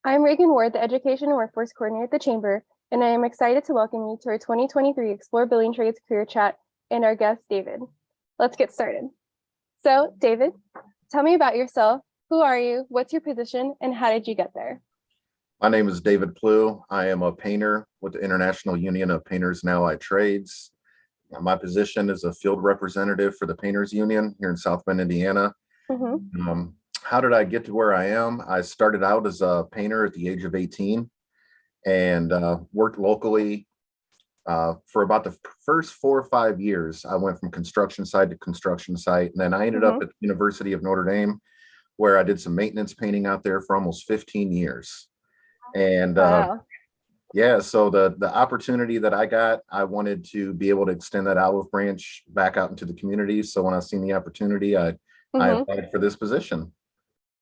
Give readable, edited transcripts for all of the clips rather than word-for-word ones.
I'm Reagan Ward, the Education and Workforce Coordinator at the Chamber, and I am excited to welcome you to our 2023 Explore Building Trades Career Chat and our guest, David. Let's get started. So, David, tell me about yourself. Who are you? What's your position? And how did you get there? My name is David Plew. I am a painter with the International Union of Painters and Allied Trades. My position is a field representative for the Painters Union here in South Bend, Indiana. How did I get to where I am? I started out as a painter at the age of 18 and worked locally for about the first 4 or 5 years. I went from construction site to construction site, and then I ended up at the University of Notre Dame, where I did some maintenance painting out there for almost 15 years. And Wow. yeah, so the opportunity that I got, I wanted to be able to extend that olive branch back out into the community. So when I seen the opportunity, I applied for this position.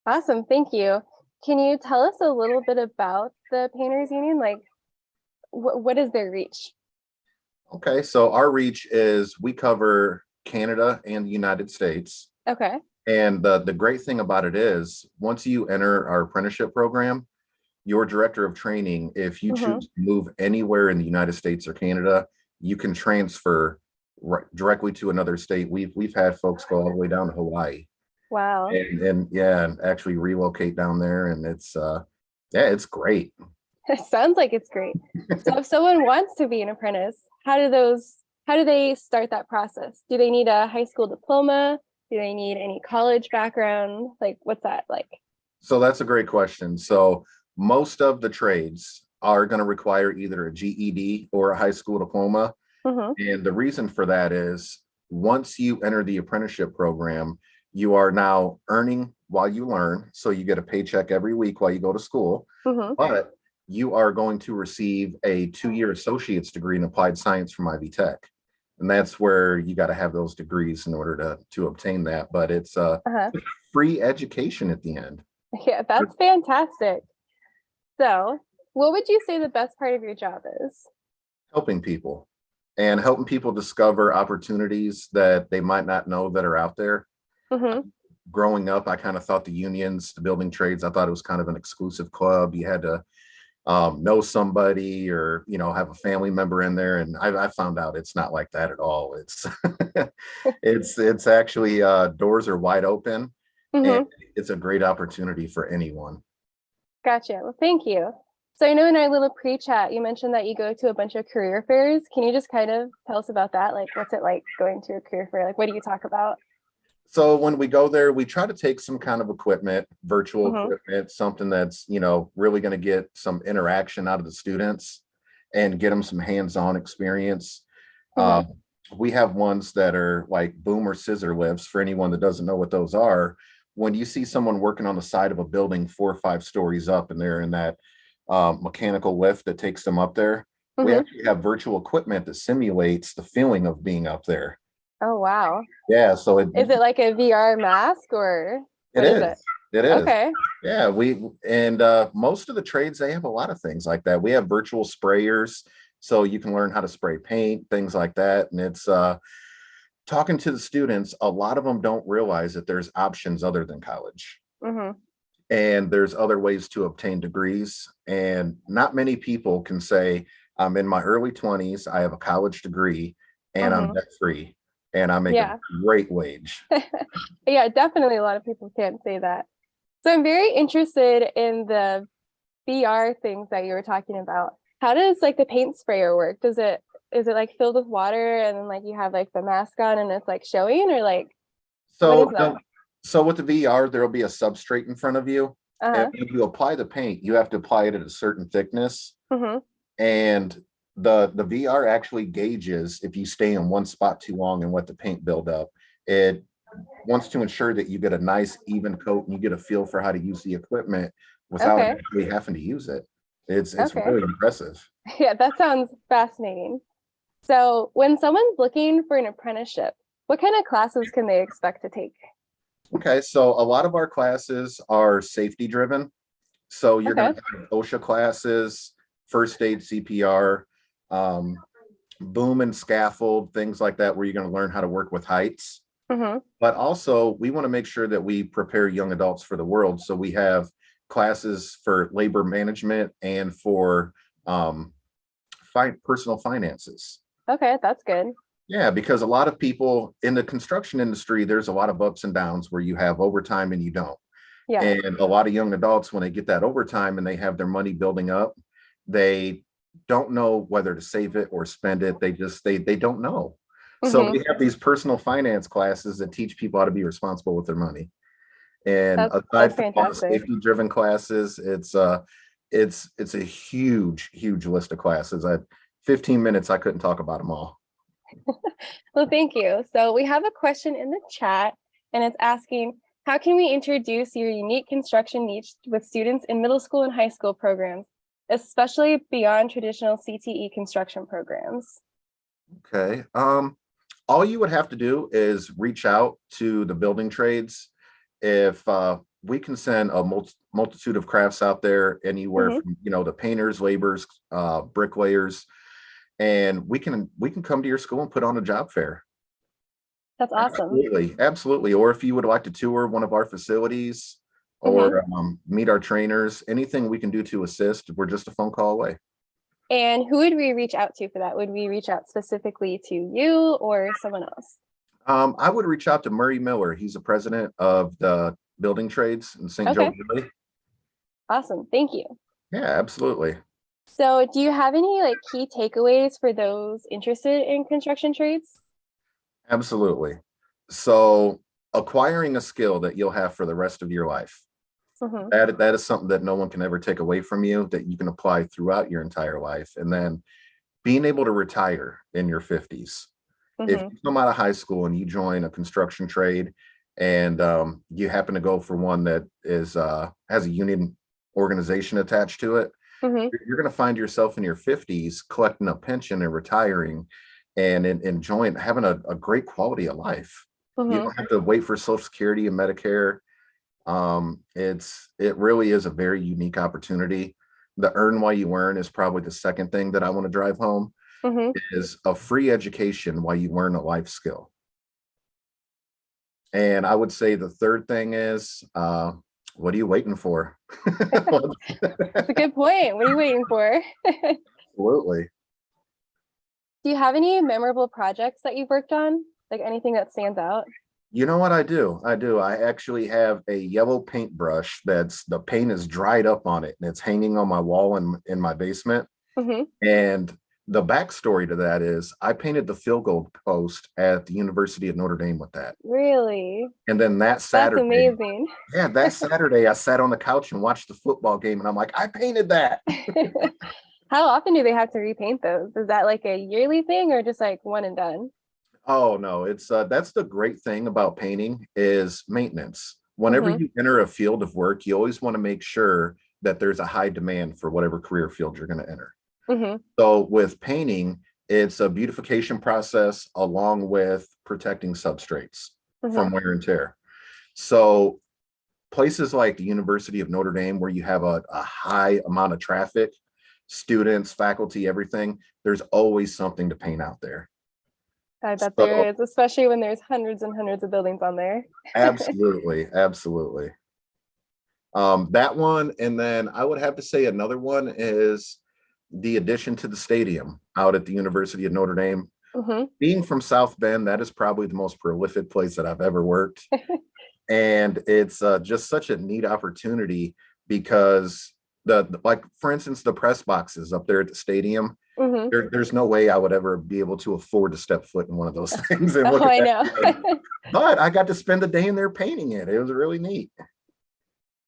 Awesome. Thank you. Can you tell us a little bit about the Painters Union? Like, what is their reach? Okay, so our reach is we cover Canada and the United States. Okay. And the great thing about it is once you enter our apprenticeship program, your director of training, if you choose to move anywhere in the United States or Canada, you can transfer directly to another state. We've had folks go all the way down to Hawaii. Wow. And yeah, and actually relocate down there, and it's it's great. It sounds like it's great. So if someone wants to be an apprentice, how do they start that process? Do they need a high school diploma? Do they need any college background? Like, what's that like? So that's a great question. So most of the trades are going to require either a GED or a high school diploma. And the reason for that is once you enter the apprenticeship program, you are now earning while you learn. So you get a paycheck every week while you go to school, but you are going to receive a 2-year associate's degree in applied science from Ivy Tech. And that's where you got to have those degrees in order to obtain that. But it's free education at the end. Yeah, that's fantastic. So what would you say the best part of your job is? Helping people and helping people discover opportunities that they might not know that are out there. Growing up, I kind of thought the unions, the building trades, I thought it was kind of an exclusive club. You had to know somebody or, have a family member in there. And I found out it's not like that at all. It's it's actually doors are wide open and it's a great opportunity for anyone. Gotcha. Well, thank you. So I know in our little pre-chat, you mentioned that you go to a bunch of career fairs. Can you just kind of tell us about that? Like, what's it like going to a career fair? Like, what do you talk about? So when we go there, we try to take some kind of equipment, virtual equipment, something that's, really going to get some interaction out of the students and get them some hands-on experience. We have ones that are like boom or scissor lifts. For anyone that doesn't know what those are, when you see someone working on the side of a building 4 or 5 stories up and they're in that mechanical lift that takes them up there, we actually have virtual equipment that simulates the feeling of being up there. Oh, wow. Yeah. So is it like a VR mask or what is it? It is. Okay. Yeah. Most of the trades, they have a lot of things like that. We have virtual sprayers, so you can learn how to spray paint, things like that. And it's talking to the students, a lot of them don't realize that there's options other than college. And there's other ways to obtain degrees. And not many people can say, I'm in my early 20s, I have a college degree, and I'm debt free. And I make a great wage. Yeah, definitely a lot of people can't say that. So I'm very interested in the VR things that you were talking about. How does like the paint sprayer work? Is it like filled with water and then like you have like the mask on and it's like showing, or like what is that? So with the VR, there'll be a substrate in front of you. And if you apply the paint, you have to apply it at a certain thickness. And the VR actually gauges if you stay in one spot too long and let the paint build up. It wants to ensure that you get a nice even coat and you get a feel for how to use the equipment without actually having to use it. It's really impressive. Yeah, that sounds fascinating. So when someone's looking for an apprenticeship, what kind of classes can they expect to take? Okay, so a lot of our classes are safety driven. So you're going to have OSHA classes, first aid, CPR, boom and scaffold, things like that, where you're going to learn how to work with heights. But also we want to make sure that we prepare young adults for the world. So we have classes for labor management and for personal finances. Okay, that's good. Yeah, because a lot of people in the construction industry, there's a lot of ups and downs where you have overtime and you don't. Yeah. And a lot of young adults, when they get that overtime and they have their money building up, they don't know whether to save it or spend it. They don't know. So Hmm. we have these personal finance classes that teach people how to be responsible with their money. And That's aside from all the fantastic. safety driven classes, it's a huge list of classes. 15 minutes, I couldn't talk about them all. Well, thank you. So we have a question in the chat, and it's asking, how can we introduce your unique construction niche with students in middle school and high school programs, especially beyond traditional CTE construction programs? Okay. All you would have to do is reach out to the building trades. If we can send a multitude of crafts out there, anywhere Hmm. from the painters, laborers, bricklayers, and we can come to your school and put on a job fair. That's awesome. Absolutely. Or if you would like to tour one of our facilities Hmm. or meet our trainers, anything we can do to assist, we're just a phone call away. And who would we reach out to for that? Would we reach out specifically to you or someone else? I would reach out to Murray Miller. He's the president of the building trades in St. Joe Okay, County. awesome. Thank you. Yeah, absolutely. So do you have any like key takeaways for those interested in construction trades? Absolutely. So acquiring a skill that you'll have for the rest of your life, Hmm. that is something that no one can ever take away from you, that you can apply throughout your entire life. And then being able to retire in your 50s. If Hmm. you come out of high school and you join a construction trade and you happen to go for one that is has a union organization attached to it, Hmm. you're going to find yourself in your 50s collecting a pension and retiring and enjoying having a great quality of life. You Hmm. don't have to wait for Social Security and Medicare. It really is a very unique opportunity. The earn while you earn is probably the second thing that I want to drive home, Hmm. is a free education while you learn a life skill. And I would say the third thing is, what are you waiting for? That's a good point. What are you waiting for? Absolutely. Do you have any memorable projects that you've worked on? Like anything that stands out? You know what I do? I actually have a yellow paintbrush that's the paint is dried up on it and it's hanging on my wall in my basement. Hmm. And the backstory to that is I painted the field goal post at the University of Notre Dame with that. Really? And then That's amazing. that Saturday, I sat on the couch and watched the football game and I'm like, I painted that. How often do they have to repaint those? Is that like a yearly thing or just like one and done? Oh no, it's that's the great thing about painting is maintenance. Whenever Hmm. you enter a field of work, you always want to make sure that there's a high demand for whatever career field you're going to enter. Hmm. So with painting, it's a beautification process along with protecting substrates Hmm. from wear and tear. So places like the University of Notre Dame, where you have a high amount of traffic, students, faculty, everything, there's always something to paint out there. I bet So there is, especially when there's hundreds and hundreds of buildings on there. absolutely. That one, and then I would have to say another one is the addition to the stadium out at the University of Notre Dame. Hmm. Being from South Bend, that is probably the most prolific place that I've ever worked. And it's just such a neat opportunity because like for instance, the press boxes up there at the stadium, Hmm. there's no way I would ever be able to afford to step foot in one of those things and look Oh, at I know. that. But I got to spend a day in there painting it. It was really neat.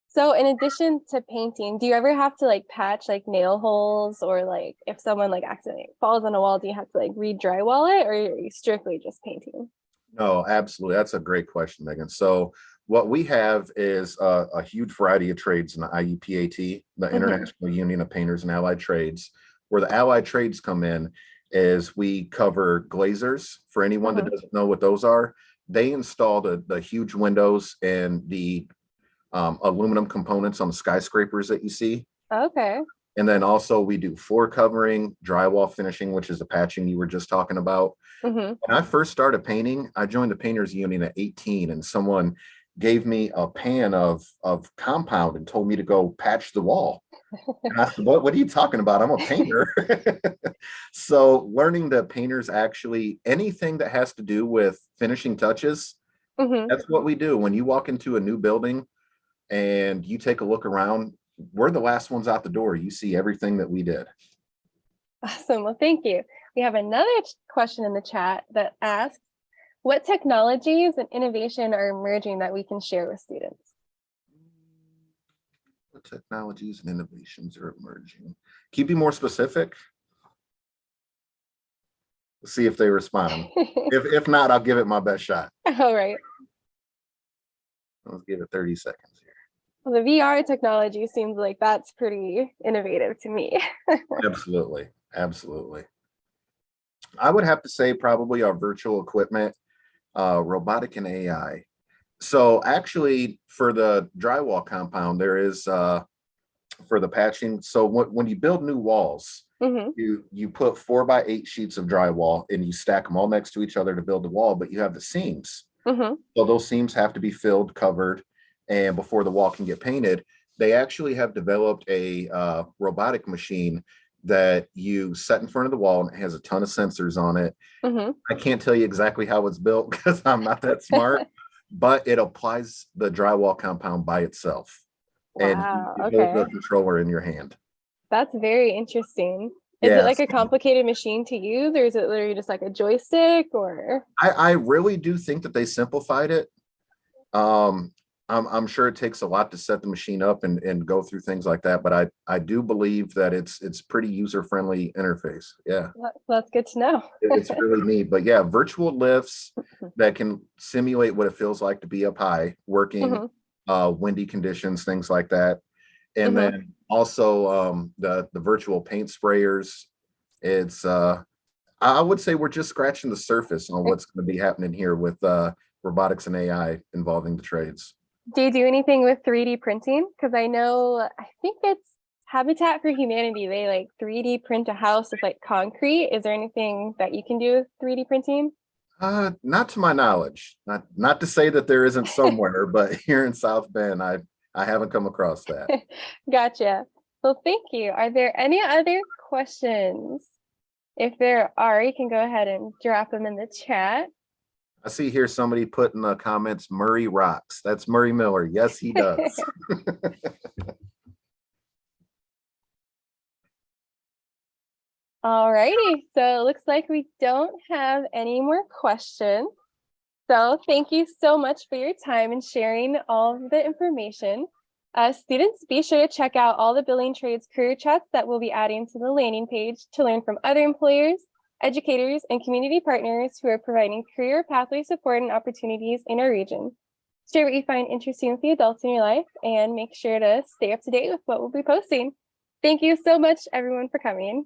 So in addition to painting, do you ever have to like patch like nail holes, or like if someone like accidentally falls on a wall, do you have to like re-drywall it, or are you strictly just painting? No, absolutely. That's a great question, Megan. So what we have is a huge variety of trades in the IUPAT, the Hmm. International Union of Painters and Allied Trades. Where the allied trades come in is we cover glazers. For anyone that Hmm. doesn't know what those are, they install the huge windows and the aluminum components on the skyscrapers that you see. Okay. And then also we do floor covering, drywall finishing, which is the patching you were just talking about. Hmm. When I first started painting, I joined the painters union at 18, and someone gave me a pan of compound and told me to go patch the wall. And I said, what are you talking about? I'm a painter. So learning that painters actually, anything that has to do with finishing touches, that's what we do. When you walk into a new building and you take a look around, we're the last ones out the door. You see everything that we did. Awesome. Well, thank you. We have another question in the chat that asks, what technologies and innovation are emerging that we can share with students? What technologies and innovations are emerging? Can you be more specific? Let's see if they respond. If not, I'll give it my best shot. All right. Let's give it 30 seconds here. Well, the VR technology seems like that's pretty innovative to me. Absolutely. Absolutely. I would have to say probably our virtual equipment, robotic and AI. So actually for the drywall compound, there is for the patching. So when you build new walls, you put 4x8 sheets of drywall and you stack them all next to each other to build the wall, but you have the seams. So those seams have to be filled, covered, and before the wall can get painted, they actually have developed a robotic machine that you set in front of the wall, and it has a ton of sensors on it. I can't tell you exactly how it's built because I'm not that smart, but it applies the drywall compound by itself. Wow. And you hold the controller in your hand. That's very interesting. Is it like a complicated machine to use, or is it literally just like a joystick? Or I really do think that they simplified it. I'm sure it takes a lot to set the machine up and go through things like that, but I do believe that it's pretty user-friendly interface. Yeah. That's good to know. It's really neat. But yeah, virtual lifts that can simulate what it feels like to be up high, working windy conditions, things like that. And then also the virtual paint sprayers. It's I would say we're just scratching the surface on what's going to be happening here with robotics and AI involving the trades. Do you do anything with 3D printing? Because I think it's Habitat for Humanity. They like 3D print a house with like concrete. Is there anything that you can do with 3D printing? Not to my knowledge. Not to say that there isn't somewhere, but here in South Bend, I haven't come across that. Gotcha. Well, thank you. Are there any other questions? If there are, you can go ahead and drop them in the chat. I see here somebody put in the comments, Murray rocks. That's Murray Miller. Yes, he does. All righty. So it looks like we don't have any more questions. So thank you so much for your time and sharing all of the information. Students, be sure to check out all the Building Trades career chats that we'll be adding to the landing page to learn from other employers, educators, and community partners who are providing career pathway support and opportunities in our region. Share what you find interesting with the adults in your life and make sure to stay up to date with what we'll be posting. Thank you so much, everyone, for coming.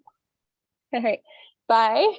All right, bye.